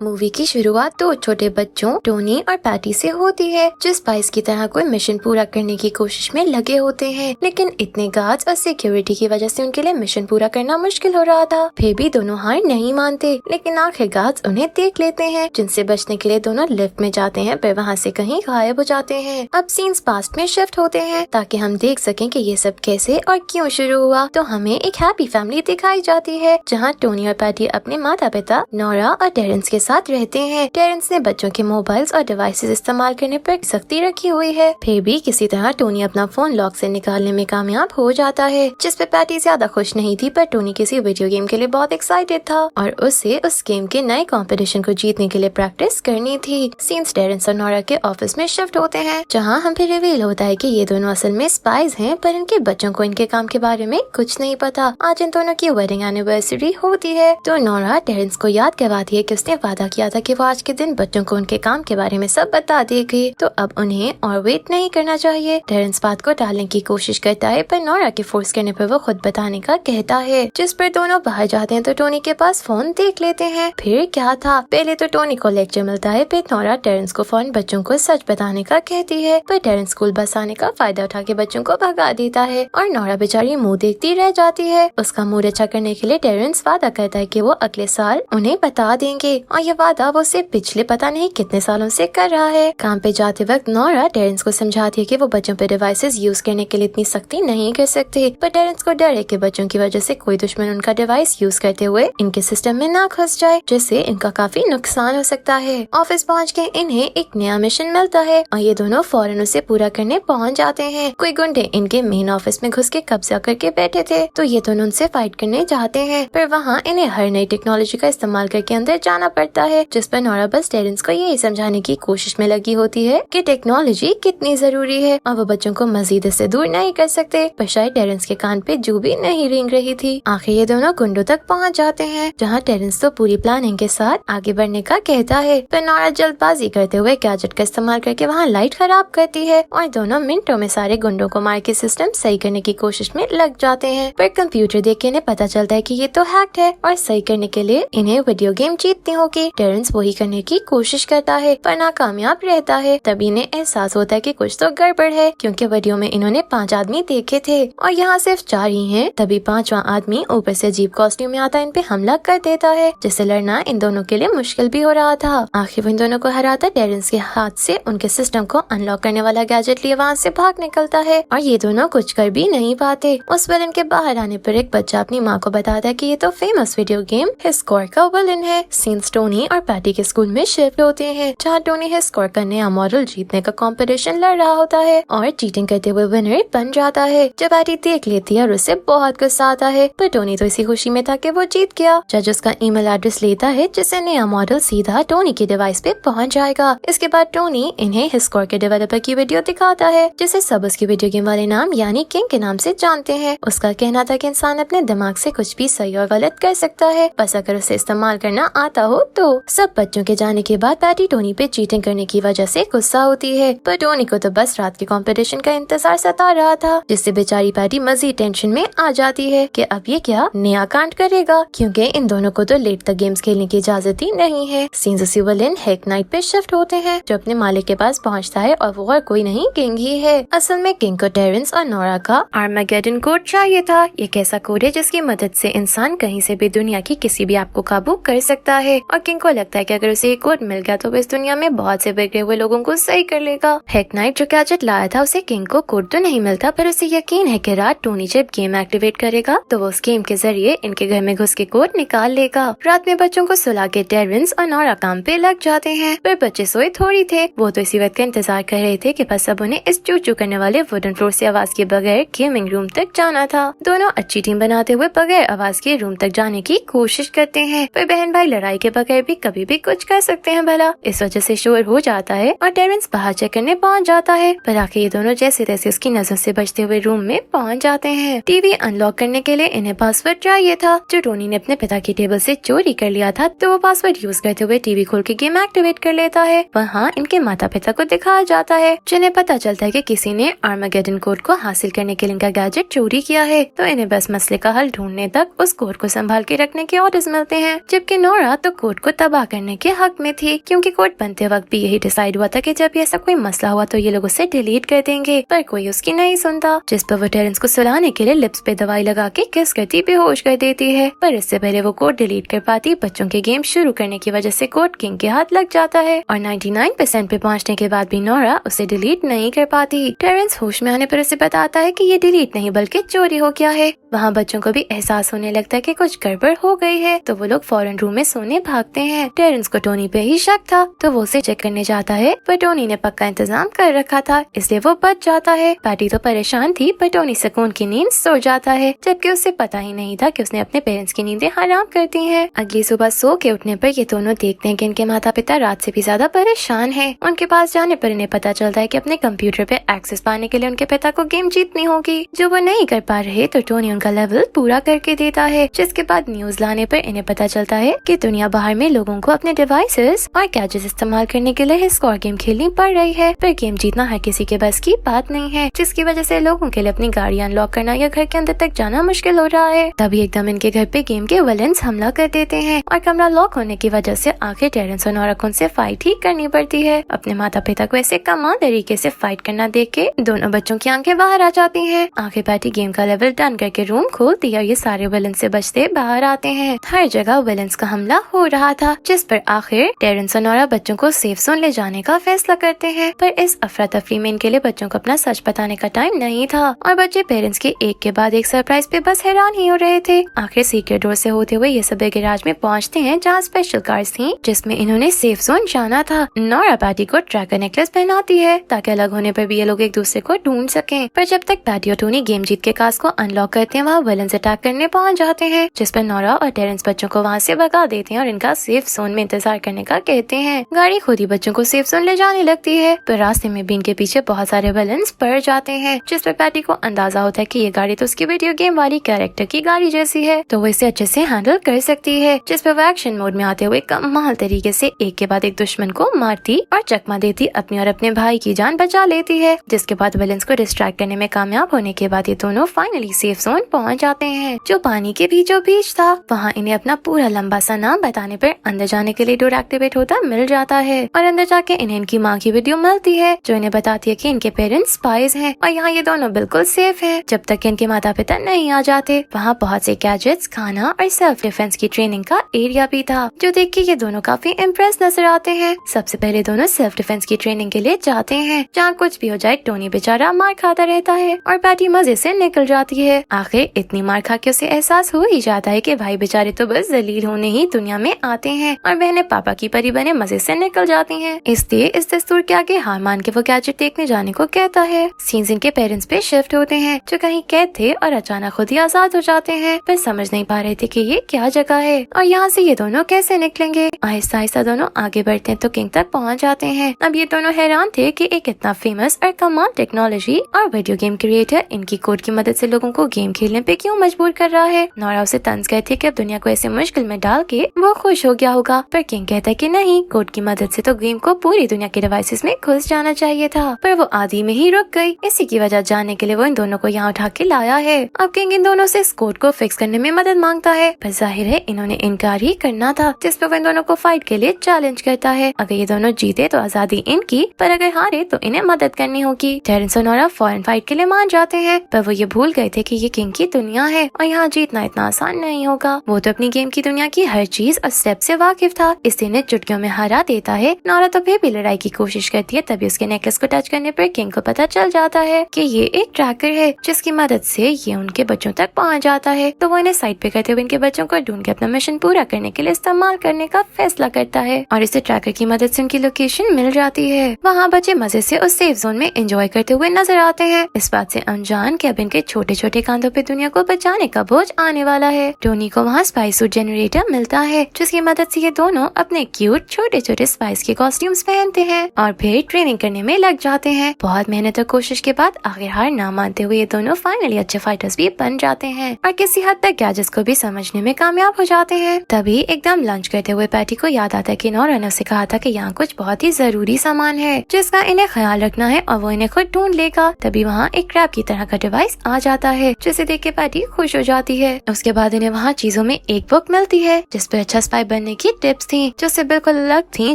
Movie की शुरुआत दो छोटे बच्चों टोनी और पैटी से होती है, जो स्पाइस की तरह कोई मिशन पूरा करने की कोशिश में लगे होते हैं। लेकिन इतने गार्ड्स और सिक्योरिटी की वजह से उनके लिए मिशन पूरा करना मुश्किल हो रहा था। फिर भी दोनों हार नहीं मानते, लेकिन आखिर गार्ड्स उन्हें देख लेते हैं, जिनसे बचने के लिए दोनों लिफ्ट में जाते हैं, पर वहाँ से कहीं गायब हो जाते हैं। अब सीन्स पास्ट में शिफ्ट होते हैं ताकि हम देख सकें कि ये सब कैसे और क्यों शुरू हुआ। तो हमें एक हैप्पी फैमिली दिखाई जाती है, जहाँ टोनी और पैटी अपने माता पिता नोरा और टेरेंस के साथ रहते हैं। टेरेंस ने बच्चों के मोबाइल्स और डिवाइसेस इस्तेमाल करने पर सख्ती रखी हुई है। फिर भी किसी तरह टोनी अपना फोन लॉक से निकालने में कामयाब हो जाता है, जिस पे पैटी ज्यादा खुश नहीं थी, पर टोनी किसी वीडियो गेम के लिए बहुत एक्साइटेड था और उसे उस गेम के नए कंपटीशन को जीतने के लिए प्रैक्टिस करनी थी। सीन्स टेरेंस और नोरा के ऑफिस में शिफ्ट होते हैं, जहाँ हम फिर रिवील होता है कि ये दोनों असल में स्पाइज हैं, पर इनके बच्चों को इनके काम के बारे में कुछ नहीं पता। आज इन दोनों की वेडिंग एनिवर्सरी होती है, तो नोरा टेरेंस को याद करवाती है कि उसने वादा किया था कि वो आज के दिन बच्चों को उनके काम के बारे में सब बता देगी, तो अब उन्हें और वेट नहीं करना चाहिए। टेरेंस बात को टालने की कोशिश करता है, पर नोरा के फोर्स करने पर वो खुद बताने का कहता है, जिस पर दोनों बाहर जाते हैं तो टोनी के पास फोन देख लेते हैं। फिर क्या था, पहले तो टोनी को लेक्चर मिलता है, फिर नोरा टेरेंस को फौरन बच्चों को सच बताने का कहती है, पर टेरेंस स्कूल बस आने का फायदा उठा के बच्चों को भगा देता है और नोरा बेचारी मुँह देखती रह जाती है। उसका मूड अच्छा करने के लिए टेरेंस वादा करता है कि वो अगले साल उन्हें बता देंगे, और ये वादा वो से पिछले पता नहीं कितने सालों से कर रहा है। काम पे जाते वक्त नोरा टेरेंस को समझाती है कि वो बच्चों पे डिवाइसेस यूज करने के लिए इतनी सख्ती नहीं कर सकते, पर टेरेंस को डर है कि बच्चों की वजह से कोई दुश्मन उनका डिवाइस यूज करते हुए इनके सिस्टम में ना घुस जाए, जिससे इनका काफी नुकसान हो सकता है। ऑफिस पहुँच के इन्हें एक नया मिशन मिलता है और ये दोनों फौरन उसे पूरा करने पहुँच जाते हैं। कोई गुंडे इनके मेन ऑफिस में घुस के कब्जा करके बैठे थे, तो ये दोनों उनसे फाइट करने जाते हैं, पर वहाँ इन्हें हर नई टेक्नोलॉजी का इस्तेमाल करके अंदर जाना पड़ता है, जिस पर नोरा बस टेरेंस को यही समझाने की कोशिश में लगी होती है कि टेक्नोलॉजी कितनी जरूरी है और वो बच्चों को मजीद इससे दूर नहीं कर सकते, पर शायद टेरेंस के कान पे जू भी नहीं रेंग रही थी। आखिर ये दोनों गुंडों तक पहुँच जाते हैं, जहाँ टेरेंस तो पूरी प्लानिंग के साथ आगे बढ़ने का कहता है, पर नोरा जल्दबाजी करते हुए गैजेट का इस्तेमाल करके वहाँ लाइट खराब करती है और दोनों मिनटों में सारे गुंडों को मार के सिस्टम सही करने की कोशिश में लग जाते हैं। पर कंप्यूटर देख के इन्हें पता चलता है कि ये तो हैक्ड है और सही करने के लिए इन्हें वीडियो गेम जीतनी होगी। टेरेंस वही करने की कोशिश करता है, पर नाकामयाब रहता है। तभी इन्हें एहसास होता है कि कुछ तो गड़बड़ है, क्योंकि वीडियो में इन्होंने 5 आदमी देखे थे और यहाँ सिर्फ 4 ही हैं। तभी 5वां आदमी ऊपर से अजीब कॉस्ट्यूम में आता है, इन पे हमला कर देता है, जिससे लड़ना इन दोनों के लिए मुश्किल भी हो रहा था। आखिर वो इन दोनों को हराता टेरेंस के हाथ से उनके सिस्टम को अनलॉक करने वाला गैजेट लिए वहाँ से भाग निकलता है और ये दोनों कुछ कर भी नहीं पाते। उस विलन के बाहर आने पर एक बच्चा अपनी माँ को बताता है कि ये तो फेमस वीडियो गेम हिस्कोर का विलन है। सीन्स टोनी और पैटी के स्कूल में शिफ्ट होते हैं, जहाँ टोनी हिस्कोर का नया मॉडल जीतने का कंपटीशन लड़ रहा होता है और चीटिंग करते हुए विनर बन जाता है। जब पैटी देख लेती है और उससे बहुत गुस्सा आता है, पर टोनी तो इसी खुशी में था कि वो जीत गया। जज उसका ईमेल एड्रेस लेता है, जिससे नया मॉडल सीधा टोनी की डिवाइस पे पहुँच जाएगा। इसके बाद टोनी इन्हें हिस्कोर के डेवलपर की वीडियो दिखाता है, जिसे सब उसकी वीडियो गेम वाले नाम यानी किंग के नाम से जानते हैं। उसका कहना था कि इंसान अपने दिमाग से कुछ भी सही और गलत कर सकता है, बस अगर उसे इस्तेमाल करना आता हो तो। सब बच्चों के जाने के बाद पैटी टोनी पे चीटिंग करने की वजह से गुस्सा होती है, पर टोनी को तो बस रात के कंपटीशन का इंतजार सता रहा था, जिससे बेचारी पैटी मजीद टेंशन में आ जाती है कि अब ये क्या नया कांड करेगा, क्योंकि इन दोनों को तो लेट तक गेम्स खेलने की इजाजत ही नहीं है। सीन्स उसी विलेन हेक नाइट पे शिफ्ट होते हैं, जो अपने मालिक के पास पहुँचता है और वो और कोई नहीं किंग ही है। असल में किंग को टेरेंस और नोरा का आर्मागेडन कोड चाहिए था। ये कैसा कोड है जिसकी मदद से इंसान कहीं से भी दुनिया की किसी भी ऐप को काबू कर सकता है, और किंग को लगता है कि अगर उसे ये कोड मिल गया तो वो इस दुनिया में बहुत से बिगड़े हुए लोगों को सही कर लेगा। हेक नाइट जो गैजेट लाया था, उसे किंग को कोड तो नहीं मिलता, पर उसे यकीन है कि रात टोनी जब गेम एक्टिवेट करेगा तो वो उस गेम के जरिए इनके घर में घुस के कोड निकाल लेगा। रात में बच्चों को सुला के टेरेंस और नोरा काम पे लग जाते हैं, पर बच्चे सोए थोड़ी थे। वो तो इसी वक्त का इंतजार कर रहे थे कि बस अब उन्हें इस चू चू करने वाले वुडन फ्लोर से आवाज के बगैर गेमिंग रूम तक जाना था। दोनों अच्छी टीम बनाते हुए बगैर आवाज के रूम तक जाने की कोशिश करते हैं, पर बहन भाई लड़ाई के बगैर भी कभी भी कुछ कर सकते हैं भला। इस वजह से शोर हो जाता है और टेरेंस बाहर चेक करने पहुंच जाता है, पर आखिर ये दोनों जैसे तैसे उसकी नजर से बचते हुए रूम में पहुंच जाते हैं। टीवी अनलॉक करने के लिए इन्हें पासवर्ड चाहिए था, जो टोनी ने अपने पिता की टेबल से चोरी कर लिया था, तो वो पासवर्ड यूज करते हुए टीवी खोल के गेम एक्टिवेट कर लेता है। वहाँ इनके माता पिता को दिखाया जाता है, जिन्हें पता चलता है कि किसी ने आर्मागेडन कोड को हासिल करने के लिए इनका गैजेट चोरी किया है, तो इन्हें बस मसले का हल ढूंढने तक उस कोड को संभाल के रखने के ऑर्डर्स मिलते हैं। जबकि नोरा तो कोड को को तबाह करने के हक में थी, क्योंकि कोड बनते वक्त भी यही डिसाइड हुआ था कि जब भी ऐसा कोई मसला हुआ तो ये लोग उसे डिलीट कर देंगे, पर कोई उसकी नहीं सुनता, जिस पर वो टेरेंस को सुलाने के लिए लिप्स पे दवाई लगा के किस करती बेहोश कर देती है। पर इससे पहले वो कोड डिलीट कर पाती, बच्चों के गेम शुरू करने की वजह से कोड किंग के हाथ लग जाता है और 99% पे पहुंचने के बाद भी नोरा उसे डिलीट नहीं कर पाती। टेरेंस होश में आने पर उसे बताता है कि ये डिलीट नहीं बल्कि चोरी हो गया है। वहाँ बच्चों को भी एहसास होने लगता है कि कुछ गड़बड़ हो गई है, तो वो लोग फौरन रूम में सोने भागते हैं। टेरेंस को टोनी पे ही शक था, तो वो उसे चेक करने जाता है, पर टोनी ने पक्का इंतजाम कर रखा था, इसलिए वो बच जाता है। पैटी तो परेशान थी, पर टोनी सुकून की नींद सो जाता है, जबकि उसे पता ही नहीं था कि उसने अपने पेरेंट्स की नींदें हराम कर दी हैं। अगली सुबह सो के उठने पर ये दोनों देखते हैं कि इनके माता पिता रात से भी ज्यादा परेशान हैं। उनके पास जाने पर इन्हें पता चलता है कि अपने कंप्यूटर पे एक्सेस पाने के लिए उनके पिता को गेम जीतनी होगी, जो वो नहीं कर पा रहे, तो टोनी उनका लेवल पूरा करके देता है। जिसके बाद न्यूज लाने पर इन्हें पता चलता है कि दुनिया बाहर में लोगों को अपने डिवाइसेस और गैजेट्स इस्तेमाल करने के लिए स्कोर गेम खेलनी पड़ रही है, पर गेम जीतना हर किसी के बस की बात नहीं है, जिसकी वजह से लोगों के लिए अपनी गाड़ी अनलॉक करना या घर के अंदर तक जाना मुश्किल हो रहा है। तभी एकदम इनके घर पे गेम के विलेंस हमला कर देते हैं और कमरा लॉक होने की वजह से आखिर टेरेंस और नोरा को उनसे फाइट ही करनी पड़ती है। अपने माता पिता को ऐसे कमाल तरीके से फाइट करना देख के दोनों बच्चों की आंखें बाहर आ जाती हैं। आखिर पैटी गेम का लेवल डन करके रूम खोलती है और ये सारे विलन से बचते बाहर आते हैं। हर जगह विलन्स का हमला हो रहा था, जिस पर आखिर टेरेंस और नोरा बच्चों को सेफ जोन ले जाने का फैसला करते हैं, पर इस अफरा तफरी में इनके लिए बच्चों को अपना सच बताने का टाइम नहीं था और बच्चे पेरेंट्स के एक के बाद एक सरप्राइज पे बस हैरान ही हो रहे थे। आखिर सीक्रेट डोर से होते हुए ये सब गैराज में पहुंचते हैं, जहाँ स्पेशल कार्स थी जिसमें इन्होंने सेफ जोन जाना था। नोरा पैटी को ट्रैकर नेकलेस पहनाती है ताकि अलग होने पर भी ये लोग एक दूसरे को ढूंढ सकें, पर जब तक पैटी और टोनी गेम जीत के कार्स को अनलॉक करते हैं, वहाँ विलन्स अटैक करने पहुंच जाते हैं, जिस पर नोरा और टेरेंस बच्चों को वहाँ से भगा देते हैं और इनका सेफ जोन में इंतजार करने का कहते हैं। गाड़ी खुद ही बच्चों को सेफ जोन ले जाने लगती है, पर रास्ते में भी इनके पीछे बहुत सारे विलन्स पड़ जाते हैं, जिस पर पैटी को अंदाजा होता है कि ये गाड़ी तो उसकी वीडियो गेम वाली कैरेक्टर की गाड़ी जैसी है, तो वो इसे अच्छे से हैंडल कर सकती है। जिस पर वो एक्शन मोड में आते हुए कमाल तरीके से एक के बाद एक दुश्मन को मारती और चकमा देती अपनी और अपने भाई की जान बचा लेती है। जिसके बाद विलन्स को डिस्ट्रैक्ट करने में कामयाब होने के बाद ये दोनों फाइनली सेफ जोन पहुँच जाते हैं, जो पानी के बीचों बीच था। वहाँ इन्हें अपना पूरा लंबा सा नाम बताने पर अंदर जाने के लिए डोर एक्टिवेट होता मिल जाता है और अंदर जाके इन्हें इनकी माँ की वीडियो मिलती है, जो इन्हें बताती है कि इनके पेरेंट्स स्पाइज हैं और यहाँ ये दोनों बिल्कुल सेफ हैं जब तक इनके माता पिता नहीं आ जाते। वहाँ बहुत से गैजेट्स, खाना और सेल्फ डिफेंस की ट्रेनिंग का एरिया भी था, जो देख के ये दोनों काफी इम्प्रेस नजर आते हैं। सबसे पहले दोनों सेल्फ डिफेंस की ट्रेनिंग के लिए जाते हैं, जहाँ कुछ भी हो जाए टोनी बेचारा मार खाता रहता है और पैटी मजे से निकल जाती है। आखिर इतनी मार खा के उसे एहसास हो ही जाता है कि भाई बेचारे तो बस जलील होने ही दुनिया में आते हैं और बहनें पापा की परी बने मजे से निकल जाती हैं। इसलिए इस दस्तूर के आगे हार मान के वो गैजेट देखने जाने को कहता है। सीन्स इनके पेरेंट्स पे शिफ्ट होते हैं, जो कहीं कैद थे और अचानक खुद ही आजाद हो जाते हैं, पर समझ नहीं पा रहे थे कि ये क्या जगह है और यहाँ से ये दोनों कैसे निकलेंगे। आहिस्ता आहिस्ता दोनों आगे बढ़ते हैं तो किंग तक पहुँच जाते हैं। अब ये दोनों हैरान थे कि एक इतना फेमस और कमाल टेक्नोलॉजी और वीडियो गेम क्रिएटर इनकी कोड की मदद से लोगों को गेम खेलने पे क्यों मजबूर कर रहा है। नोरा उसे तंज कहती है कि अब दुनिया को ऐसे मुश्किल में डाल के वो खुश हो गया होगा, पर किंग कहता है कि नहीं, कोड की मदद से तो गेम को पूरी दुनिया के डिवाइसेस में घुस जाना चाहिए था, पर वो आधी में ही रुक गई। इसी की वजह जानने के लिए वो इन दोनों को यहाँ उठा के लाया है। अब किंग इन दोनों से इस कोड को फिक्स करने में मदद मांगता है, पर जाहिर है इन्होंने इनकार ही करना था, जिस पर वो इन दोनों को फाइट के लिए चैलेंज करता है। अगर ये दोनों जीते तो आजादी इनकी, पर अगर हारे तो इन्हें मदद करनी होगी। टेरेंस और नोरा फौरन फाइट के लिए मान जाते हैं, पर वो ये भूल गए थे कि ये किंग की दुनिया है और यहाँ जीतना इतना आसान नहीं होगा। वो तो अपनी गेम की दुनिया की हर चीज और स्टेप से वाकिफ था, इसलिए इन्हें चुटकियों में हरा देता है। नोरा तो फिर भी लड़ाई की कोशिश करती है, तभी उसके नेकलेस को टच करने पर किंग को पता चल जाता है कि ये एक ट्रैकर है, जिसकी मदद से ये उनके बच्चों तक पहुँच जाता है। तो वो इन्हें साइड पे करते हुए इनके बच्चों को ढूंढ के अपना मिशन पूरा करने के लिए इस्तेमाल करने का फैसला करता है और इसे ट्रैकर की मदद से उनकी लोकेशन मिल जाती है। वहाँ बच्चे मजे से उस सेफ जोन में एंजॉय करते हुए नजर आते हैं, इस बात से अनजान कि अब इनके छोटे छोटे कांधों पे दुनिया को बचाने का बोझ आने वाला है। टोनी को वहाँ स्पाइस सूट जनरेटर मिलता है, जिसकी मदद से ये दोनों अपने क्यूट छोटे छोटे स्पाइस के कॉस्ट्यूम्स पहनते हैं और फिर ट्रेनिंग करने में लग जाते हैं। बहुत मेहनत और कोशिश के बाद आखिर हार ना मानते हुए ये दोनों फाइनली अच्छे फाइटर्स भी बन जाते हैं और किसी हद तक गैजेट्स को भी समझने में कामयाब हो जाते हैं। तभी एकदम लंच करते हुए पैटी को याद आता है कि नोरा ने उसे कहा था कि यहाँ कुछ बहुत ही जरूरी सामान है जिसका इन्हें ख्याल रखना है और वो इन्हें खुद ढूंढ लेगा। तभी वहाँ एक क्रैब की तरह का डिवाइस आ जाता है, जिसे देख के पैटी खुश हो जाती है। उसके बाद इन्हें वहाँ चीजों में एक बुक मिलती है जिसपे अच्छा स्पाई बनने की टिप्स थी जो से बिल्कुल अलग थी,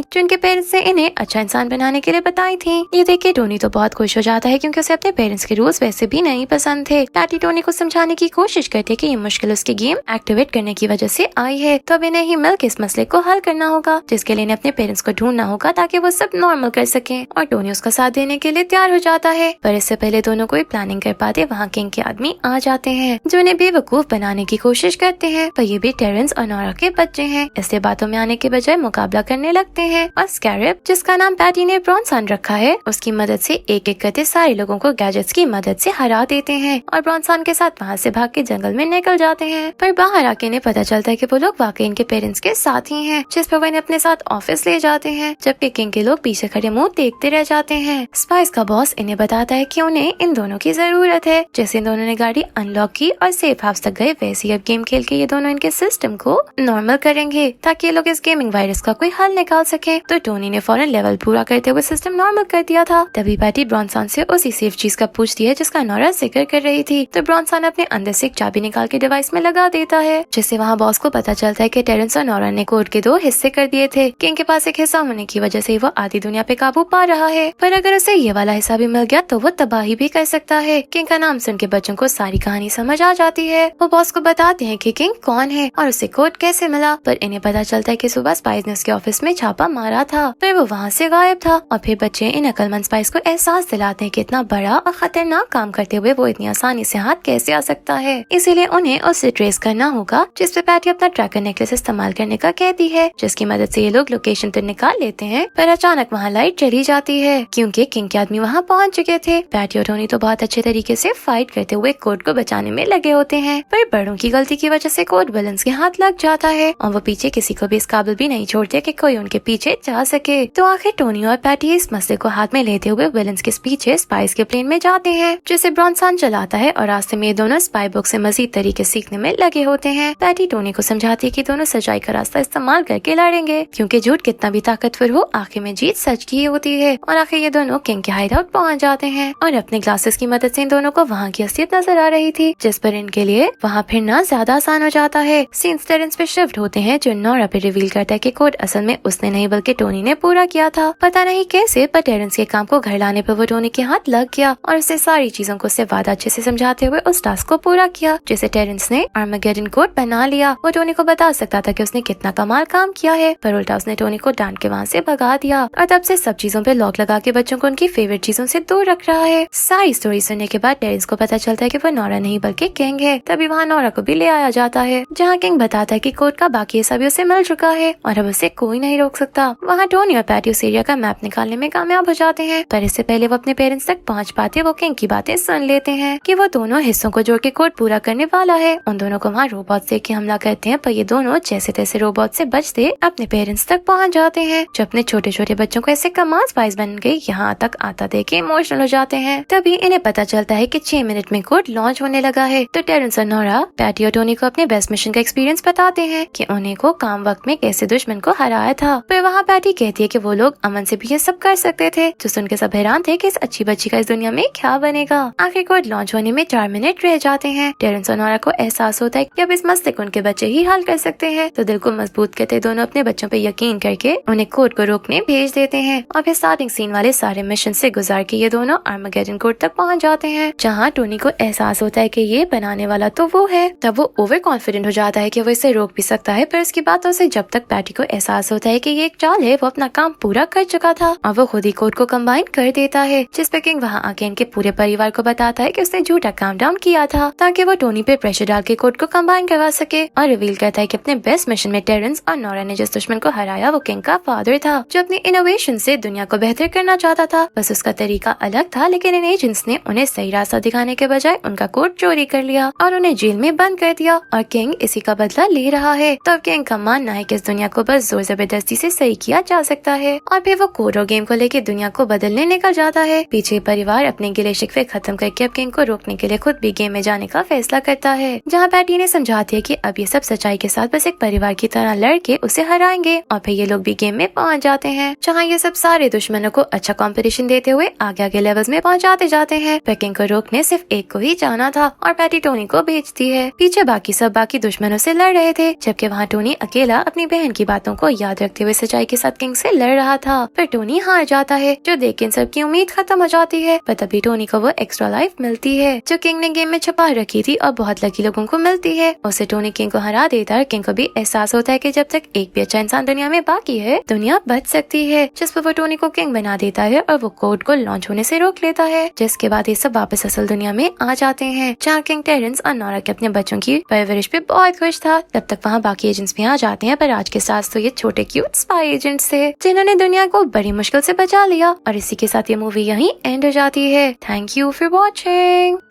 जो उनके पेरेंट्स ने इन्हें अच्छा इंसान बनाने के लिए बताई थी। ये देख के टोनी तो बहुत खुश हो जाता है क्योंकि उसे अपने पेरेंट्स के रूल्स वैसे भी नहीं पसंद थे। पैटी टोनी को समझाने की कोशिश करती है कि ये मुश्किल उसके गेम एक्टिवेट करने की वजह से आई है, तो अब इन्हें ही मिलकर इस मसले को हल करना होगा, जिसके लिए इन्हें अपने पेरेंट्स को ढूंढना होगा ताकि वो सब नॉर्मल कर सके। और टोनी उसका साथ देने के लिए तैयार हो जाता है, पर इससे पहले दोनों कोई प्लानिंग कर पाते वहाँ किंग के आदमी आ जाते हैं जो इन्हें बेवकूफ बनाने की कोशिश करते हैं, पर ये भी टेरेंस और नोरा के बच्चे हैं, इसलिए बातों में आने के बजाय मुकाबला करने लगते हैं। और स्कैरब, जिसका नाम पैटी ने ब्रॉन्सन रखा है, उसकी मदद से एक एक करते सारे लोगों को गैजेट्स की मदद से हरा देते हैं और ब्रॉन्सन के साथ वहाँ से भाग के जंगल में निकल जाते हैं। पर बाहर आके इन्हें पता चलता है कि वो लोग वाकई इनके पेरेंट्स के साथ ही हैं, जिस पर वो इन्हें अपने साथ ऑफिस ले जाते हैं, जबकि किंग के लोग पीछे खड़े मुंह देखते रह जाते हैं। स्पाइस का बॉस इन्हें बताता है कि उन्हें इन दोनों की जरूरत है। जैसे इन दोनों ने गाड़ी अनलॉक की और सेफ हाउस तक गए, वैसे अब गेम खेल के ये दोनों इनके सिस्टम को नॉर्मल करेंगे ताकि ये लोग इस गेमिंग वायरस का कोई हल निकाल सके। तो टोनी ने फौरन लेवल पूरा करते हुए सिस्टम नॉर्मल कर दिया था। तभी पैटी ब्रॉन्सन से उसी सेफ चीज का पूछती है जिसका नोरा जिक्र कर रही थी, तो ब्रॉन्सन अपने अंदर से एक चाबी निकाल के डिवाइस में लगा देता है, जिससे वहाँ बॉस को पता चलता है कि टेरेंस और नोरा ने कोड के 2 हिस्से कर दिए थे। किंग के पास एक हिस्सा होने की वजह से वो आधी दुनिया पे काबू पा रहा है, पर अगर उसे ये वाला हिस्सा भी मिल गया तो वो तबाही भी कर सकता है। किंग का नाम सुन के बच्चों को सारी कहानी समझ आ जाती है। वो बॉस को बताते हैं कि किंग कौन है और उसे कोड कैसे मिला, पर इन्हें पता चलता है कि सुबह स्पाइस ने उसके ऑफिस में छापा मारा था, पर वो वहाँ से गायब था। और फिर बच्चे इन अक्लमंद स्पाइस को एहसास दिलाते हैं कि इतना बड़ा और खतरनाक काम करते हुए वो इतनी आसानी से हाथ कैसे आ सकता है, इसीलिए उन्हें उससे ट्रेस करना होगा, जिस पे पैटी अपना ट्रैकर नेकलेस इस्तेमाल करने का कहती है, जिसकी मदद से ये लोग लोकेशन तो निकाल लेते हैं। पर अचानक वहाँ लाइट चली जाती है क्योंकि किंग के आदमी वहाँ पहुँच चुके थे। पैटी और टोनी तो बहुत अच्छे तरीके से फाइट करते हुए कोड को बचाने में लगे होते हैं, पर बड़ों की गलती की वजह से कोड विलन्स के हाथ लग जाता है और वो पीछे किसी को भी इस काबिल भी नहीं छोड़ते कि कोई उनके पीछे जा सके। तो आखिर टोनी और पैटी इस मसले को हाथ में लेते हुए विलन्स के पीछे स्पाइस के प्लेन में जाते हैं, जिसे ब्रॉन्सन चलाता है, और रास्ते में ये दोनों स्पाई बुक से मजीद तरीके सीखने में लगे होते हैं। पैटी टोनी को समझाती है कि दोनों सच्चाई का रास्ता इस्तेमाल करके लड़ेंगे, क्योंकि झूठ कितना भी ताकतवर हो आखिर में जीत सच की होती है। और आखिर ये दोनों किंग के हाइड आउट पहुँच जाते हैं और अपने ग्लासेस की मदद से इन दोनों को वहाँ की असलियत नजर आ रही थी, जिस पर इनके लिए वहाँ फिरना ज्यादा आसान हो जाता है। सीन्स टेरेंस पे शिफ्ट होते हैं, जो नोरा पे रिवील करता है कि कोड असल में उसने नहीं बल्कि टोनी ने पूरा किया था। पता नहीं कैसे, पर टेरेंस के काम को घर लाने पर वो टोनी के हाथ लग गया और उसे सारी चीजों को उससे वादा अच्छे से समझाते हुए उस टास्क को पूरा किया, जिसे टेरेंस ने आर्मागेडन कोड बना लिया। वो टोनी को बता सकता था कि उसने कितना कमाल काम किया है, पर उल्टा उसने टोनी को डांट के वहाँ से भगा दिया और तब से सब चीजों पे लॉक लगा के बच्चों को उनकी फेवरेट चीजों से दूर रख रहा है। सारी स्टोरी सुनने के बाद टेरेंस को पता चलता है कि वो नोरा नहीं बल्कि किंग है। तभी वहाँ नोरा को भी ले आया जाता है, जहाँ किंग बताता है कि कोड का बाकी हिस्सा भी उसे मिल चुका है और अब उसे कोई नहीं रोक सकता। वहाँ टोनी और पैटी उस एरिया का मैप निकालने में कामयाब हो जाते हैं, पर इससे पहले वो अपने पेरेंट्स तक पहुँच पाते वो किंग की बातें सुन लेते हैं कि वो दोनों हिस्सों को जोड़ के कोड पूरा करने वाला है। उन दोनों को वहाँ रोबोट से के हमला करते हैं, पर ये दोनों जैसे तैसे रोबोट से बचते अपने पेरेंट्स तक पहुँच जाते हैं, जो अपने छोटे छोटे बच्चों को ऐसे कमाल स्पाइस बन गई यहाँ तक आता देख के इमोशनल हो जाते हैं। तभी इन्हें पता चलता है कि 6 मिनट में कोड लॉन्च होने लगा है। तो टेरेंस और नोरा पैटी और टोनी को अपने बेस्ट मिशन का एक्सपीरियंस बताते हैं कि उन्हें को काम वक्त में कैसे दुश्मन को हराया था। फिर वहाँ पैटी कहती है कि वो लोग अमन से भी ये सब कर सकते थे, जो सुन के सब हैरान थे कि इस अच्छी बच्ची का इस दुनिया में क्या बनेगा। आखिर कोड लॉन्च होने में 4 मिनट रह जाते हैं। टेरेंस और नोरा को एहसास होता है कि अब इस मसले को उनके बच्चे ही हल कर सकते हैं, तो दिल को मजबूत करते दोनों अपने बच्चों पे यकीन करके उन्हें कोड को रोकने भेज देते हैं। और फिर स्टार्टिंग सीन वाले सारे मिशन से गुजार के ये दोनों आर्मागेडन कोड तक पहुँच जाते हैं, जहाँ टोनी को एहसास होता है कि ये बनाने वाला तो वो है। तब वो ओवर कॉन्फिडेंट हो जाता है कि वो इसे रोक भी सकता है, पर उसकी बातों से जब तक पैटी को एहसास होता है कि ये एक चाल है, वो अपना काम पूरा कर चुका था और वो खुद ही कोड को कंबाइन कर देता है, जिस पे किंग वहाँ आके इनके पूरे परिवार को बताता है कि उसने झूठा काउंटडाउन किया था ताकि वो टोनी पे प्रेशर डाल के कोड को कंबाइन करवा सके, और रिवील करता है कि अपने बेस्ट मिशन में टेरेंस और नोरा ने जिस दुश्मन को हराया वो किंग का फादर था, जो अपनी इनोवेशन से दुनिया को बेहतर करना चाहता था। बस उसका तरीका अलग था, लेकिन इन एजेंट्स ने उन्हें सही रास्ता दिखाने के बजाय उनका कोड चोरी कर लिया और उन्हें जेल में बंद कर दिया, और किंग इसी का बदला ले रहा है। तो किंग का मानना है कि इस दुनिया को बस जोर जबरदस्ती से सही किया जा सकता है, और फिर वो कोड और गेम को लेकर दुनिया को बदलने निकल जाता है। पीछे परिवार अपने गिले शिकवे खत्म करके अब किंग को रोकने के लिए खुद भी गेम में जाने का फैसला करता है, जहाँ पैटी ने समझाती है कि अब ये सब सच्चाई के साथ बस एक परिवार की तरह लड़के उसे हराएंगे, और फिर ये लोग भी गेम में पहुँच जाते हैं, जहाँ ये सब सारे दुश्मनों को अच्छा कंपटीशन देते हुए आगे आगे लेवल्स में पहुँचाते जाते हैं। पर किंग को रोकने सिर्फ एक को ही जाना था, और पैटी टोनी को भेजती है। पीछे बाकी दुश्मनों से लड़ रहे थे, जबकि वहाँ टोनी अकेला अपनी बहन की बातों को याद रखते हुए सच्चाई के साथ किंग से लड़ रहा था। फिर टोनी हार जाता है, जो देख के सबकी उम्मीद खत्म हो जाती है। पर तभी टोनी को वो एक्स्ट्रा लाइफ मिलती है जो किंग ने गेम में छुपा रखी थी और बहुत लकी लोगों को मिलती है। उससे टोनी किंग को हरा देता है। किंग को भी एहसास होता है कि जब तक एक भी अच्छा इंसान दुनिया में बाकी है, दुनिया बच सकती है। जिस पर वो टोनी को किंग बना देता है और वो कोड को लॉन्च होने से रोक लेता है, जिसके बाद ये सब वापस असल दुनिया में आ जाते हैं, जहाँ किंग टेरेंस और नोरा के अपने बच्चों की परवरिश पे बहुत खुश था। तब तक वहाँ बाकी एजेंट्स भी आ जाते हैं, पर आज के साथ तो ये छोटे क्यूट स्पाई एजेंट्स थे जिन्होंने दुनिया को बड़ी मुश्किल से बचा लिया। और इसी के साथ ये मूवी यहीं एंड हो जाती है। Thank you for watching.